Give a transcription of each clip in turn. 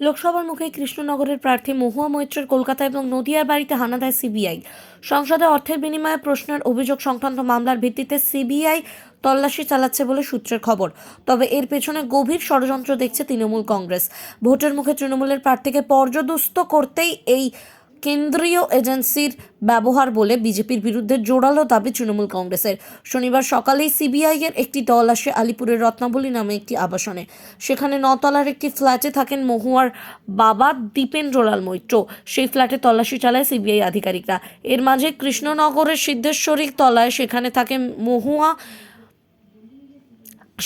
লোকসভার মুখে কৃষ্ণনগরের প্রার্থী মহুয়া মৈত্রের কলকাতা এবং নদিয়ার বাড়িতে হানা দেয় সিবিআই। সংসদে অর্থের বিনিময়ে প্রশ্নের অভিযোগ সংক্রান্ত মামলার ভিত্তিতে সিবিআই তল্লাশি চালাচ্ছে বলে সূত্রের খবর। তবে এর পেছনে গভীর ষড়যন্ত্র দেখছে তৃণমূল কংগ্রেস। ভোটের মুখে তৃণমূলের প্রার্থীকে পর্যদস্ত করতেই এই কেন্দ্রীয় এজেন্সির ব্যবহার বলে বিজেপির বিরুদ্ধে জোরালো দাবি তৃণমূল কংগ্রেসের। শনিবার সকালেই সিবিআই এর একটি দল আসে আলিপুরের রত্নাবলী নামে একটি আবাসনে। সেখানে 9 তলার একটি ফ্ল্যাটে থাকেন মহুয়ার বাবা দীপেন্দ্রলাল মৈত্র। সেই ফ্ল্যাটে তল্লাশি চালায় সিবিআই আধিকারিকরা। এর মাঝে কৃষ্ণনগরের সিদ্ধেশ্বরী তলায় সেখানে থাকে মহুয়া।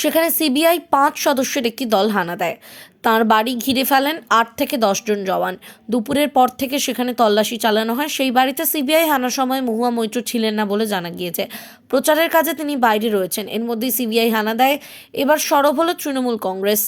সেখানে সিবিআই 5 সদস্যের একটি দল হানা দেয়। তার বাড়ি ঘিরে ফেলেন 8 থেকে 10 জন জওয়ান। দুপুরের পর থেকে সেখানে তল্লাশি চালানো হয়। সেই বাড়িতে সিবিআই হানার সময় মহুয়া মৈত্র ছিলেন না বলে জানা গিয়েছে। প্রচারের কাজে তিনি বাইরে রয়েছেন। এর মধ্যেই সিবিআই হানা দেয়। এবার সরব হলো তৃণমূল কংগ্রেস।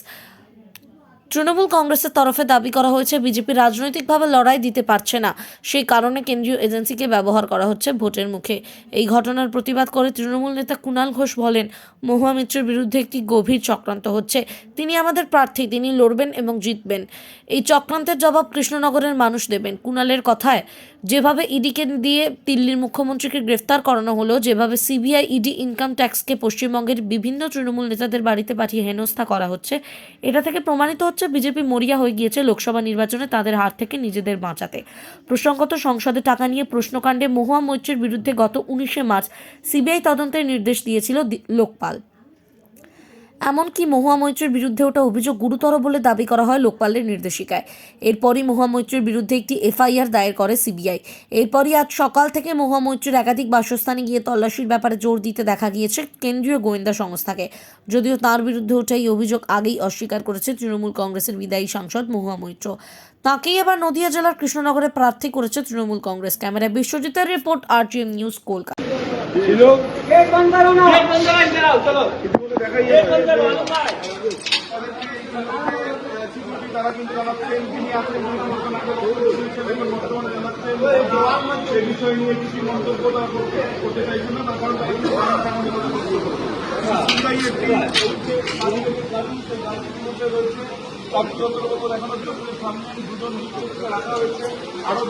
তৃণমূল কংগ্রেসের তরফে দাবি করা হয়েছে বিজেপি রাজনৈতিকভাবে লড়াই দিতে পারছে না, সেই কারণে কেন্দ্রীয় এজেন্সিকে ব্যবহার করা হচ্ছে ভোটের মুখে। এই ঘটনার প্রতিবাদ করে তৃণমূল নেতা কুণাল ঘোষ বলেন, মহুয়া মৈত্রের বিরুদ্ধে একটি গভীর চক্রান্ত হচ্ছে। তিনি আমাদের প্রার্থী, তিনি লড়বেন এবং জিতবেন। এই চক্রান্তের জবাব কৃষ্ণনগরের মানুষ দেবেন। কুণালের কথায়, যেভাবে ইডিকে দিয়ে দিল্লির মুখ্যমন্ত্রীকে গ্রেফতার করানো হলো, যেভাবে সিবিআই ইডি ইনকাম ট্যাক্সকে পশ্চিমবঙ্গের বিভিন্ন তৃণমূল নেতাদের বাড়িতে পাঠিয়ে হেনস্থা করা হচ্ছে, এটা থেকে প্রমাণিত হচ্ছে বিজেপি মরিয়া হয়ে গিয়েছে লোকসভা নির্বাচনে তাদের হাত থেকে নিজেদের বাঁচাতে। প্রসঙ্গত, সংসদে টাকা নিয়ে প্রশ্নকাণ্ডে মহুয়া মৈত্রের বিরুদ্ধে গত 19 মার্চ সিবিআই তদন্তের নির্দেশ দিয়েছিল লোকপাল। এমনকি মহুয়া মৈত্রের বিরুদ্ধে ওঠা অভিযোগ গুরুতর বলে দাবি করা হয় লোকপালের নির্দেশিকায়। এরপরই মহুয়া মৈত্রের বিরুদ্ধে একটি এফআইআর দায়ের করে সিবিআই। এরপরই আজ সকাল থেকে মহুয়া মৈত্রের একাধিক বাসস্থানে গিয়ে তল্লাশির ব্যাপারে জোর দিতে দেখা গিয়েছে কেন্দ্রীয় গোয়েন্দা সংস্থাকে। যদিও তার বিরুদ্ধে ওঠা এই অভিযোগ আগেই অস্বীকার করেছে তৃণমূল কংগ্রেসের বিদায়ী সাংসদ মহুয়া মৈত্র। তাঁকেই এবার নদিয়া জেলার কৃষ্ণনগরে প্রার্থী করেছে তৃণমূল কংগ্রেস। ক্যামেরায় বিশ্বজিতের রিপোর্ট, RGM নিউজ, কলকাতা। তারা কিন্তু জানাচ্ছেন তিনি আছেন সে বিষয় নিয়ে কিছু মন্তব্য তারা করতে চাইছেন না, তার কারণ দেখানোর জন্য সামনে 2 জন রাখা হয়েছে, আরো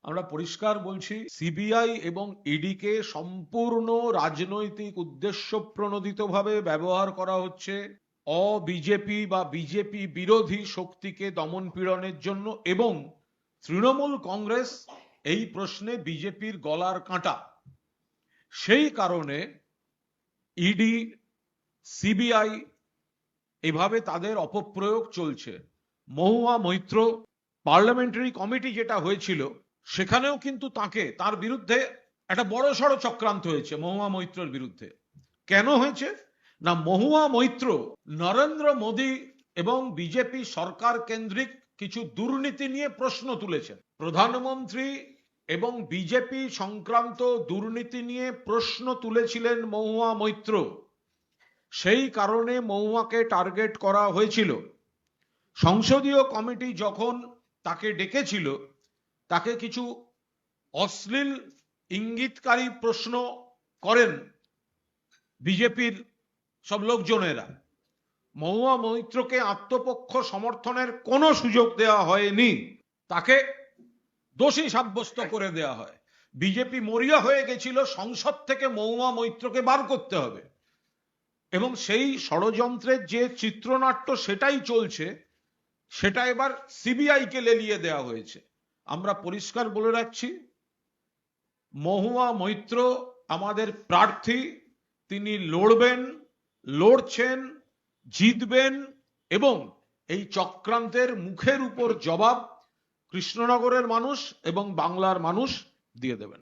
আমরা পরিষ্কার বলছি, সিবিআই এবং ইডিকে সম্পূর্ণ রাজনৈতিক উদ্দেশ্য প্রণোদিতভাবে ব্যবহার করা হচ্ছে অবিজেপি বা বিজেপি বিরোধী শক্তিকে দমন পীড়নের জন্য, এবং তৃণমূল কংগ্রেস এই প্রশ্নে বিজেপির গলার কাঁটা। সেই কারণে ইডি, সিবিআই এভাবে তাদের অপপ্রয়োগ চলছে। মহুয়া মৈত্র পার্লামেন্টারি কমিটি যেটা হয়েছিল, সেখানেও কিন্তু তার বিরুদ্ধে একটা বড়সড় চক্রান্ত হয়েছে মহুয়া মৈত্রের বিরুদ্ধে। কেন হয়েছে না, মহুয়া মৈত্র নরেন্দ্র মোদী এবং বিজেপি সরকার কেন্দ্রিক কিছু দুর্নীতি নিয়ে প্রশ্ন তুলেছেন। প্রধানমন্ত্রী এবং বিজেপি সংক্রান্ত দুর্নীতি নিয়ে প্রশ্ন তুলেছিলেন মহুয়া মৈত্র। সেই কারণে মহুয়াকে টার্গেট করা হয়েছিল। সংসদীয় কমিটি যখন তাকে ডেকেছিল, তাকে কিছু অশ্লীল ইঙ্গিতকারী প্রশ্ন করেন বিজেপির সব লোকজনেরা। মহুয়া মৈত্রকে আত্মপক্ষ সমর্থনের কোনো সুযোগ দেওয়া হয়নি, তাকে দোষী সাব্যস্ত করে দেওয়া হয়। বিজেপি মরিয়া হয়ে গেছিল সংসদ থেকে মহুয়া মৈত্রকে বার করতে হবে, এবং সেই ষড়যন্ত্রের যে চিত্রনাট্য সেটাই চলছে, সেটা এবার সিবিআই কে লেলিয়ে দেওয়া হয়েছে। আমরা পরিষ্কার বলে রাখছি, মহুয়া মৈত্র আমাদের প্রার্থী, তিনি লড়বেন, লড়ছেন, জিতবেন, এবং এই চক্রান্তের মুখের উপর জবাব কৃষ্ণনগরের মানুষ এবং বাংলার মানুষ দিয়ে দেবেন।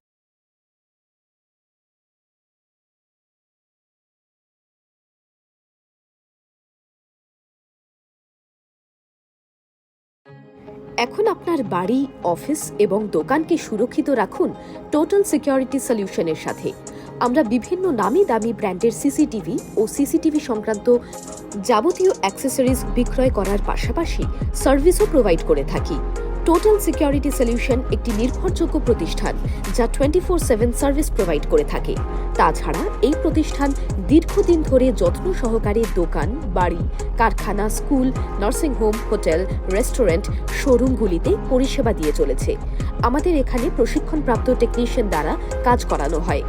এখন আপনার বাড়ি, অফিস এবং দোকানকে সুরক্ষিত রাখুন টোটাল সিকিউরিটি সলিউশনের সাথে। আমরা বিভিন্ন নামি দামি ব্র্যান্ডের সিসিটিভি ও সিসিটিভি সংক্রান্ত যাবতীয় অ্যাক্সেসরিজ বিক্রয় করার পাশাপাশি সার্ভিসও প্রোভাইড করে থাকি। টোটাল সিকিউরিটি সলিউশন একটি নির্ভরযোগ্য প্রতিষ্ঠান যা 24/7 সার্ভিস প্রোভাইড করে থাকে। তাছাড়া এই প্রতিষ্ঠান দীর্ঘদিন ধরে যত্ন সহকারে দোকান, বাড়ি, কারখানা, স্কুল, নার্সিংহোম, হোটেল, রেস্টুরেন্ট, শোরুমগুলিতে পরিষেবা দিয়ে চলেছে। আমাদের এখানে প্রশিক্ষণপ্রাপ্ত টেকনিশিয়ান দ্বারা কাজ করানো হয়।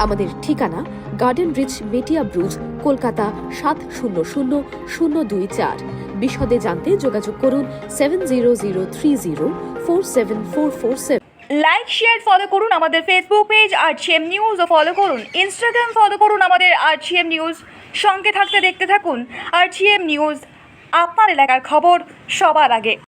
আমাদের ঠিকানা গার্ডেন রিচ, মেটিয়া ব্রুজ, কলকাতা 700024। বিশদে জানতে যোগাযোগ করুন 7003047447। লাইক শেয়ার ফলো করুন আমাদের ফেসবুক পেজ আরজিএম নিউজ ও ফলো করুন ইনস্টাগ্রাম ফলো করুন আমাদের আরজিএম নিউজ। সঙ্গে থাকতে দেখতে থাকুন আরজিএম নিউজ, আপনার এলাকার খবর সবার আগে।